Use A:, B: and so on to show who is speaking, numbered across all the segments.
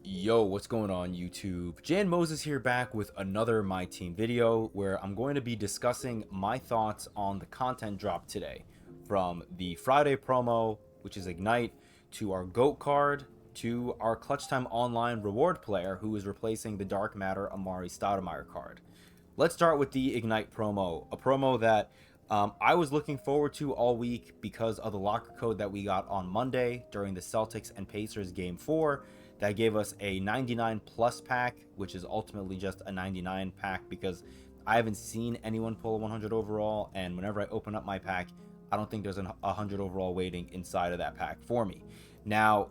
A: Yo, what's going on YouTube? Jan Moses here, back with another My Team video where I'm going to be discussing my thoughts on the content drop today. From the Friday promo, which is Ignite, to our GOAT card, to our Clutch Time Online reward player who is replacing the Dark Matter Amari Stoudemire card. Let's start with the Ignite promo, a promo that I was looking forward to all week because of the locker code that we got on Monday during the Celtics and Pacers game 4 that gave us a 99 plus pack, which is ultimately just a 99 pack because I haven't seen anyone pull a 100 overall, and whenever I open up my pack, I don't think there's a 100 overall waiting inside of that pack for me. Now,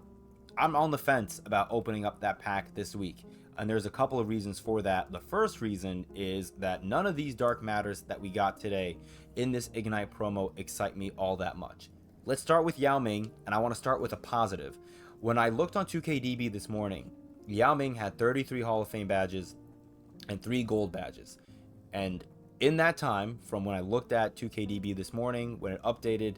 A: I'm on the fence about opening up that pack this week, and there's a couple of reasons for that. The first reason is that none of these Dark Matters that we got today in this Ignite promo excite me all that much. Let's start with Yao Ming, and I want to start with a positive. When I looked on 2KDB this morning, Yao Ming had 33 Hall of Fame badges and 3 gold badges. And in that time, from when I looked at 2KDB this morning, when it updated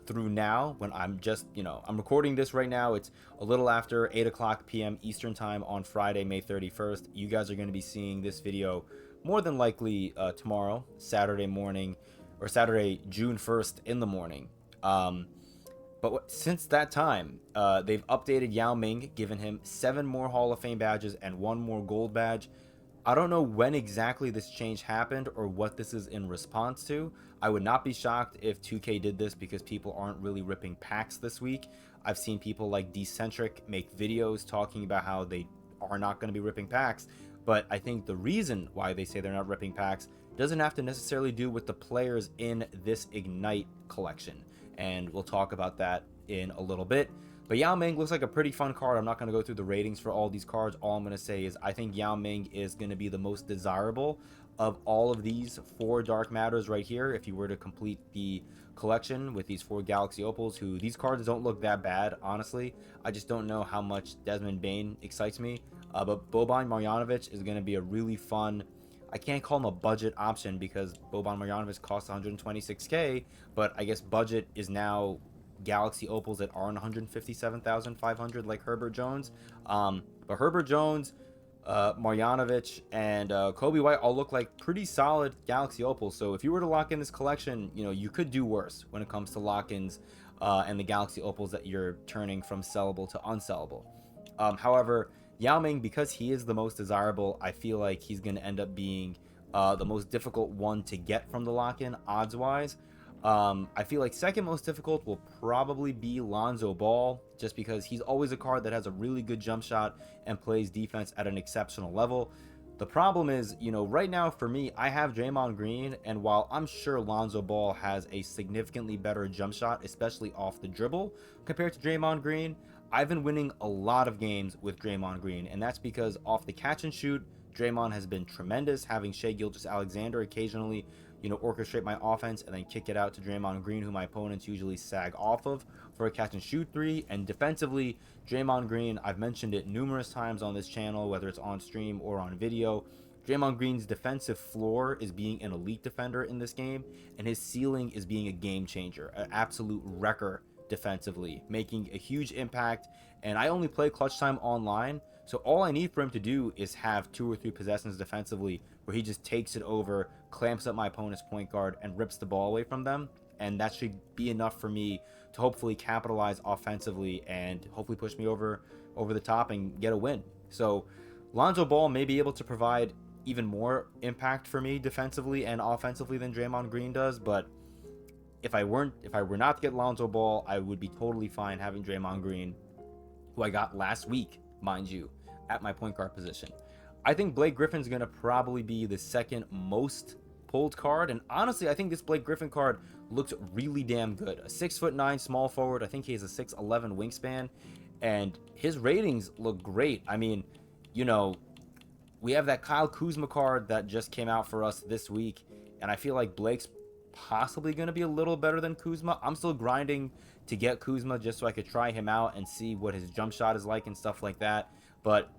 A: through now, when I'm just, I'm recording this right now, it's a little after 8 o'clock p.m. Eastern time on Friday, May 31st. You guys are going to be seeing this video more than likely tomorrow, Saturday morning, or Saturday, June 1st in the morning. But since that time, they've updated Yao Ming, given him 7 more Hall of Fame badges and 1 more gold badge. I don't know when exactly this change happened or what this is in response to. I would not be shocked if 2K did this because people aren't really ripping packs this week. I've seen people like Dcentric make videos talking about how they are not going to be ripping packs, but I think the reason why they say they're not ripping packs doesn't have to necessarily do with the players in this Ignite collection, and we'll talk about that in a little bit. But Yao Ming looks like a pretty fun card. I'm not going to go through the ratings for all these cards. All I'm going to say is I think Yao Ming is going to be the most desirable of all of these 4 Dark Matters right here. If you were to complete the collection with these 4 Galaxy Opals, who these cards don't look that bad, honestly. I just don't know how much Desmond Bane excites me. But Boban Marjanovic is going to be a really fun, I can't call him a budget option because Boban Marjanovic costs 126k, but I guess budget is now Galaxy Opals that are on 157,500 like Herbert Jones. But Herbert Jones, Marjanovic, and Kobe White all look like pretty solid Galaxy Opals. So if you were to lock in this collection, you could do worse when it comes to lock-ins and the Galaxy Opals that you're turning from sellable to unsellable. However, Yao Ming, because he is the most desirable, I feel like he's going to end up being the most difficult one to get from the lock-in odds-wise. I feel like second most difficult will probably be Lonzo Ball, just because he's always a card that has a really good jump shot and plays defense at an exceptional level. The problem is, right now for me, I have Draymond Green, and while I'm sure Lonzo Ball has a significantly better jump shot, especially off the dribble, compared to Draymond Green, I've been winning a lot of games with Draymond Green, and that's because off the catch and shoot, Draymond has been tremendous, having Shai Gilgeous-Alexander occasionally orchestrate my offense and then kick it out to Draymond Green, who my opponents usually sag off of for a catch and shoot 3. And defensively, Draymond Green, I've mentioned it numerous times on this channel, whether it's on stream or on video. Draymond Green's defensive floor is being an elite defender in this game, and his ceiling is being a game changer, an absolute wrecker defensively, making a huge impact. And I only play Clutch Time Online, so all I need for him to do is have 2 or 3 possessions defensively where he just takes it over, clamps up my opponent's point guard, and rips the ball away from them. And that should be enough for me to hopefully capitalize offensively and hopefully push me over the top and get a win. So Lonzo Ball may be able to provide even more impact for me defensively and offensively than Draymond Green does, but if I were not to get Lonzo Ball, I would be totally fine having Draymond Green, who I got last week, mind you, at my point guard position. I think Blake Griffin's going to probably be the second most pulled card, and honestly, I think this Blake Griffin card looks really damn good. A 6'9" small forward. I think he has a 6'11" wingspan, and his ratings look great. I mean, we have that Kyle Kuzma card that just came out for us this week, and I feel like Blake's possibly going to be a little better than Kuzma. I'm still grinding to get Kuzma just so I could try him out and see what his jump shot is like and stuff like that, but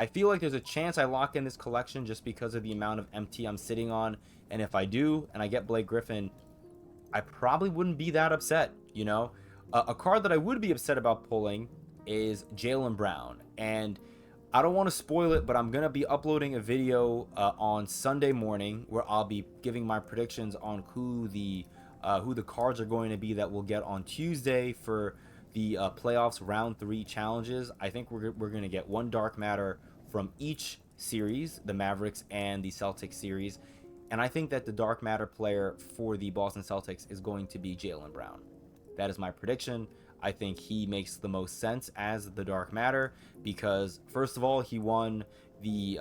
A: I feel like there's a chance I lock in this collection just because of the amount of MT I'm sitting on, and if I do and I get Blake Griffin, I probably wouldn't be that upset. A card that I would be upset about pulling is Jaylen Brown. And I don't want to spoil it, but I'm going to be uploading a video on Sunday morning where I'll be giving my predictions on who the cards are going to be that we'll get on Tuesday for the playoffs round 3 challenges. I think we're going to get one dark matter from each series, the Mavericks and the Celtics series. And I think that the dark matter player for the Boston Celtics is going to be Jaylen Brown. That is my prediction. I think he makes the most sense as the dark matter because, first of all, he won the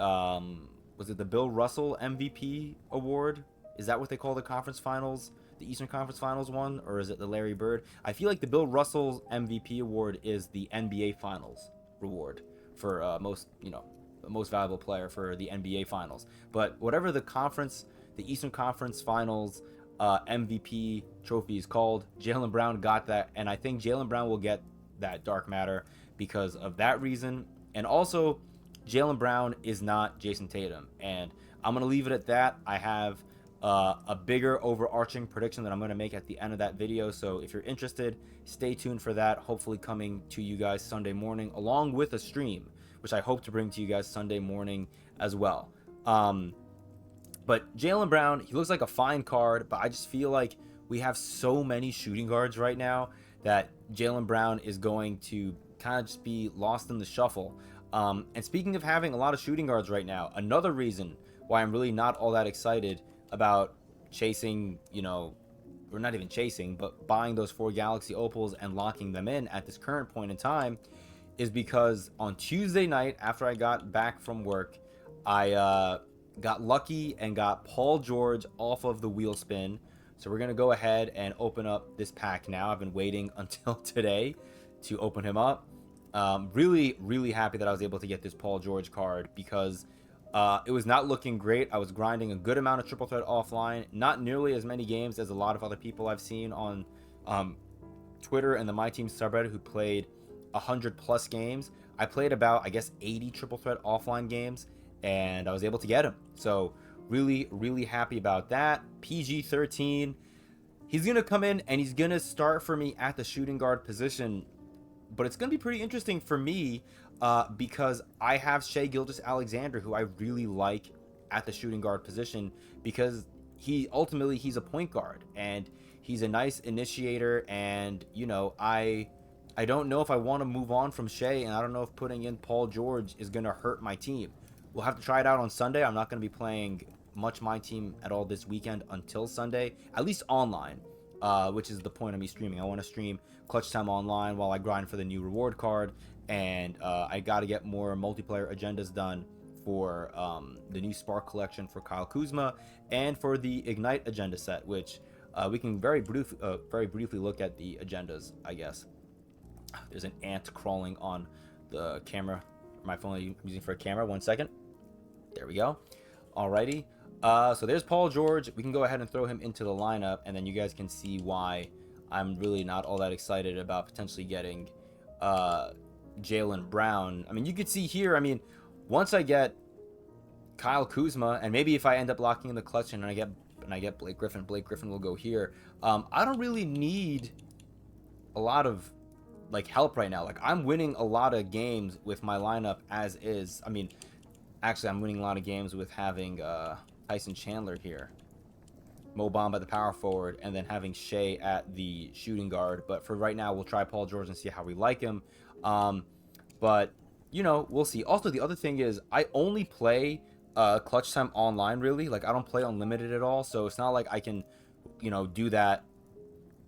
A: was it the Bill Russell MVP award? Is that what they call the conference finals? The Eastern Conference Finals one, or is it the Larry Bird? I feel like the Bill Russell MVP award is the NBA Finals reward for most valuable player for the NBA Finals. But whatever the Eastern Conference Finals MVP trophy is called, Jaylen Brown got that, and I think Jaylen Brown will get that dark matter because of that reason. And also, Jaylen Brown is not Jason Tatum, and I'm gonna leave it at that. I have a bigger overarching prediction that I'm going to make at the end of that video. So if you're interested, stay tuned for that. Hopefully coming to you guys Sunday morning along with a stream, which I hope to bring to you guys Sunday morning as well. But Jaylen Brown, he looks like a fine card, but I just feel like we have so many shooting guards right now that Jaylen Brown is going to kind of just be lost in the shuffle. And speaking of having a lot of shooting guards right now, another reason why I'm really not all that excited about chasing, or not even chasing, but buying those 4 Galaxy Opals and locking them in at this current point in time is because on Tuesday night, after I got back from work, I got lucky and got Paul George off of the wheel spin. So we're going to go ahead and open up this pack now. I've been waiting until today to open him up. Really, really happy that I was able to get this Paul George card because it was not looking great. I was grinding a good amount of triple threat offline, not nearly as many games as a lot of other people I've seen on Twitter and the My Team subreddit who played 100+ games. I played about, I guess, 80 triple threat offline games, and I was able to get him. So really, really happy about that. PG-13, he's going to come in and he's going to start for me at the shooting guard position, but it's going to be pretty interesting for me because I have Shai Gilgeous-Alexander, who I really like at the shooting guard position because he's a point guard and he's a nice initiator. And I don't know if I want to move on from Shai, and I don't know if putting in Paul George is going to hurt my team. We'll have to try it out on Sunday. I'm not going to be playing much My Team at all this weekend until Sunday, at least online, which is the point of me streaming. I want to stream Clutch Time online while I grind for the new reward card, and I got to get more multiplayer agendas done for the new Spark collection for Kyle Kuzma and for the Ignite agenda set, which we can very briefly look at the agendas, I guess. There's an ant crawling on the camera, my phone I'm using for a camera. 1 second. There we go. Alrighty. So there's Paul George. We can go ahead and throw him into the lineup, and then you guys can see why I'm really not all that excited about potentially getting Jaylen Brown. I mean, you could see here, once I get Kyle Kuzma, and maybe if I end up locking in the clutch and I get Blake Griffin will go here. I don't really need a lot of help right now. I'm winning a lot of games with my lineup as is. Actually, I'm winning a lot of games with having Tyson Chandler here, Mo Bamba at the power forward, and then having Shai at the shooting guard. But for right now, we'll try Paul George and see how we like him. But we'll see. Also, the other thing is I only play Clutch Time online, really. I don't play unlimited at all, so it's not like I can do that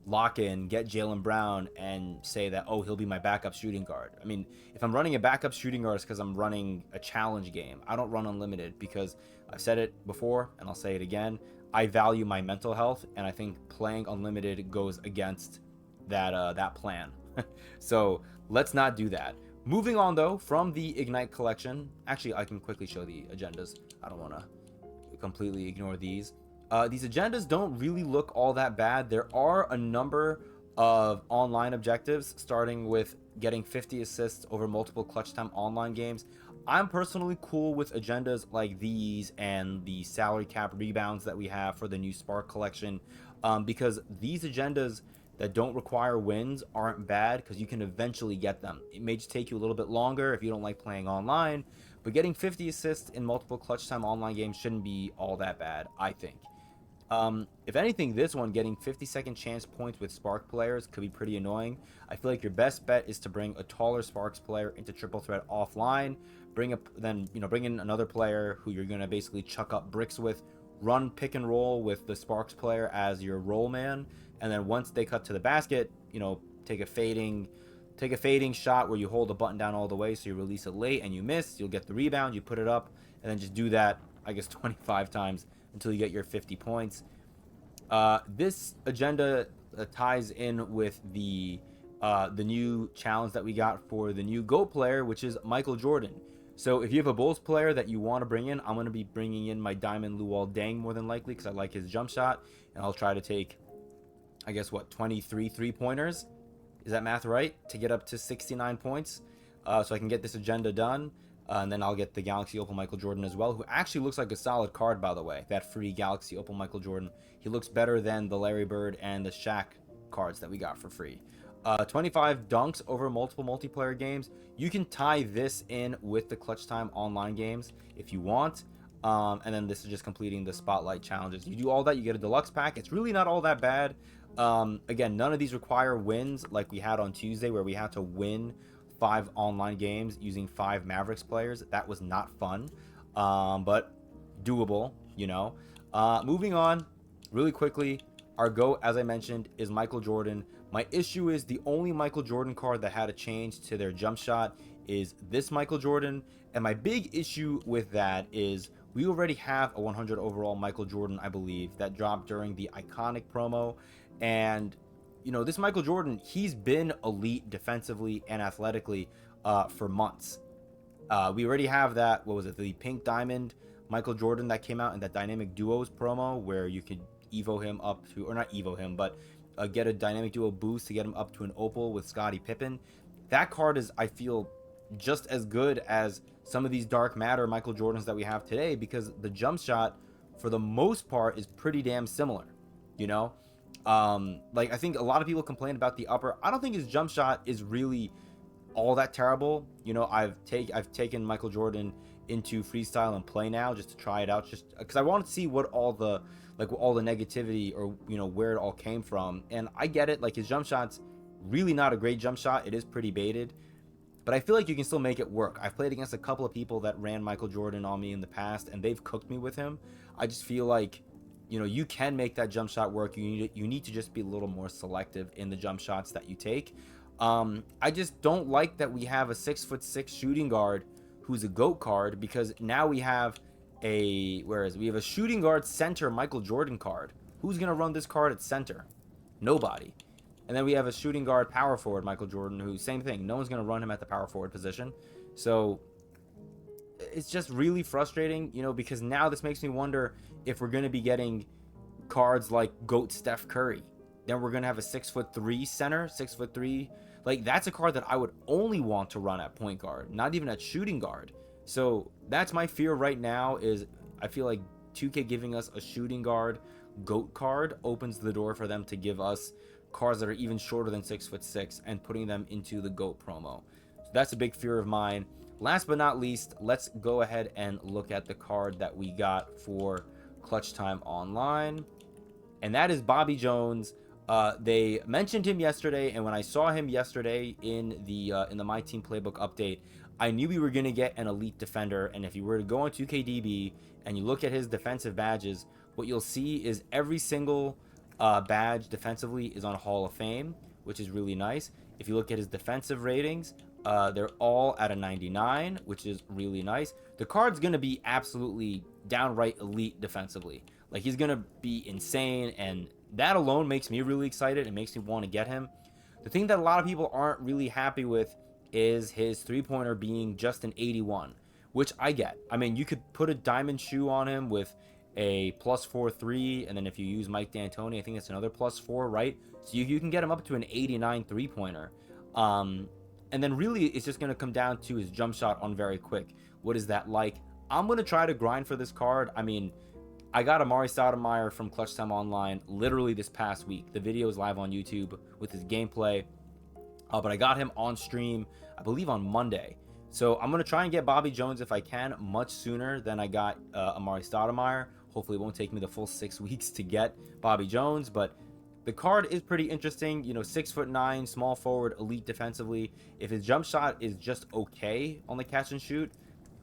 A: lock in, get Jaylen Brown, and say that, oh, he'll be my backup shooting guard. If I'm running a backup shooting guard, it's because I'm running a challenge game. I don't run unlimited because I've said it before, and I'll say it again. I value my mental health, and I think playing unlimited goes against that plan. So let's not do that. Moving on, though, from the Ignite collection. Actually, I can quickly show the agendas. I don't want to completely ignore these. These agendas don't really look all that bad. There are a number of online objectives, starting with getting 50 assists over multiple Clutch Time online games. I'm personally cool with agendas like these and the salary cap rebounds that we have for the new Spark collection, because these agendas, that don't require wins aren't bad because you can eventually get them. It may just take you a little bit longer if you don't like playing online, but getting 50 assists in multiple clutch time online games shouldn't be all that bad, I think. If anything, this one, getting 50-second chance points with Spark players, could be pretty annoying. I feel like your best bet is to bring a taller Sparks player into triple threat offline. Bring in another player who you're gonna basically chuck up bricks with. Run pick and roll with the Sparks player as your roll man, and then once they cut to the basket, take a fading shot where you hold the button down all the way, so you release it late and you miss. You'll get the rebound, you put it up, and then just do that, I guess, 25 times until you get your 50 points. This agenda ties in with the new challenge that we got for the new GOAT player, which is Michael Jordan. So if you have a Bulls player that you want to bring in, I'm going to be bringing in my Diamond Luol Deng more than likely because I like his jump shot, and I'll try to take, I guess, 23 3-pointers. Is that math right? To get up to 69 points, so I can get this agenda done. And then I'll get the Galaxy Opal Michael Jordan as well, who actually looks like a solid card, by the way. That free Galaxy Opal Michael Jordan. He looks better than the Larry Bird and the Shaq cards that we got for free. 25 dunks over multiple multiplayer games. You can tie this in with the Clutch Time online games if you want. And then this is just completing the Spotlight challenges. You do all that, you get a deluxe pack. It's really not all that bad. Again, none of these require wins like we had on Tuesday where we had to win 5 online games using 5 Mavericks players. That was not fun, but doable, Moving on really quickly, our GOAT, as I mentioned, is Michael Jordan. My issue is the only Michael Jordan card that had a change to their jump shot is this Michael Jordan. And my big issue with that is we already have a 100 overall Michael Jordan, I believe, that dropped during the Iconic promo. And this Michael Jordan, he's been elite defensively and athletically for months. We already have that, the Pink Diamond Michael Jordan that came out in that Dynamic Duos promo where you could Evo him up to, or not Evo him, but get a Dynamic Duo boost to get him up to an Opal with Scottie Pippen. That card is, I feel, just as good as some of these Dark Matter Michael Jordans that we have today because the jump shot, for the most part, is pretty damn similar, I think a lot of people complain about the upper. I don't think his jump shot is really all that terrible. I've taken Michael Jordan into freestyle and play now just to try it out, just because I want to see what all the negativity or where it all came from. And I get it, his jump shot's really not a great jump shot. It is pretty baited, but I feel like you can still make it work. I've played against a couple of people that ran Michael Jordan on me in the past and they've cooked me with him. I just feel like you can make that jump shot work. You need to just be a little more selective in the jump shots that you take. I just don't like that we have a 6'6" shooting guard who's a GOAT card, because now we have we have a shooting guard center Michael Jordan card. Who's gonna run this card at center? Nobody. And then we have a shooting guard power forward Michael Jordan, who, same thing, no one's gonna run him at the power forward position. So it's just really frustrating, because now this makes me wonder if we're going to be getting cards like GOAT Steph Curry. Then we're going to have a 6'3" center, 6'3". That's a card that I would only want to run at point guard, not even at shooting guard. So that's my fear right now, is I feel like 2K giving us a shooting guard GOAT card opens the door for them to give us cards that are even shorter than 6'6" and putting them into the GOAT promo. So that's a big fear of mine. Last but not least, let's go ahead and look at the card that we got for Clutch Time Online, and that is Bobby Jones. They mentioned him yesterday, and when I saw him yesterday in the My Team Playbook update, I knew we were going to get an elite defender. And if you were to go on 2KDB and you look at his defensive badges, what you'll see is every single badge defensively is on Hall of Fame, which is really nice. If you look at his defensive ratings, they're all at a 99, which is really nice. The card's going to be absolutely downright elite defensively. He's going to be insane, and that alone makes me really excited. It makes me want to get him. The thing that a lot of people aren't really happy with is his three-pointer being just an 81, which I get. I mean, you could put a diamond shoe on him with a +4 3, and then if you use Mike D'Antoni, I think it's another +4, right? So you can get him up to an 89 three-pointer. And then really it's just going to come down to his jump shot on very quick. What is that like? I'm going to try to grind for this card. I mean, I got Amari Stoudemire from Clutch Time Online literally this past week. The video is live on YouTube with his gameplay, but I got him on stream, I believe on Monday. So I'm going to try and get Bobby Jones if I can much sooner than I got Amari Stoudemire. Hopefully it won't take me the full 6 weeks to get Bobby Jones, but the card is pretty interesting. 6'9", small forward, elite defensively. If his jump shot is just okay on the catch and shoot,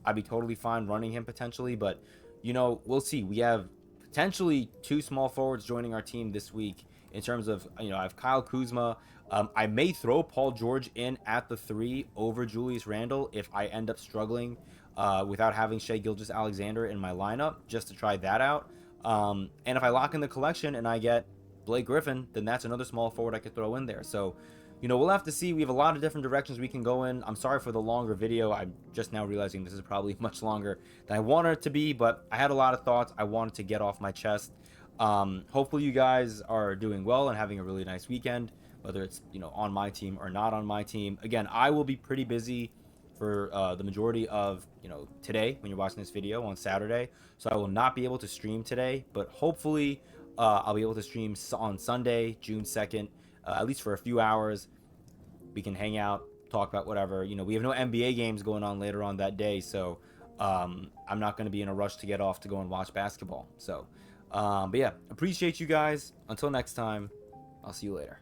A: I'd be totally fine running him potentially, but we'll see. We have potentially 2 small forwards joining our team this week in terms of, I have Kyle Kuzma. I may throw Paul George in at the 3 over Julius Randle if I end up struggling without having Shai Gilgeous-Alexander in my lineup, just to try that out. And if I lock in the collection and I get Blake Griffin, then that's another small forward I could throw in there. So we'll have to see. We have a lot of different directions we can go in. I'm sorry for the longer video. I'm just now realizing this is probably much longer than I wanted it to be, but I had a lot of thoughts I wanted to get off my chest. Hopefully you guys are doing well and having a really nice weekend, whether it's, on my team or not on my team. Again, I will be pretty busy for the majority of, today when you're watching this video on Saturday. So I will not be able to stream today, but hopefully I'll be able to stream on Sunday, June 2nd. At least for a few hours. We can hang out, talk about whatever. We have no NBA games going on later on that day, so I'm not going to be in a rush to get off to go and watch basketball. So, but yeah, appreciate you guys. Until next time, I'll see you later.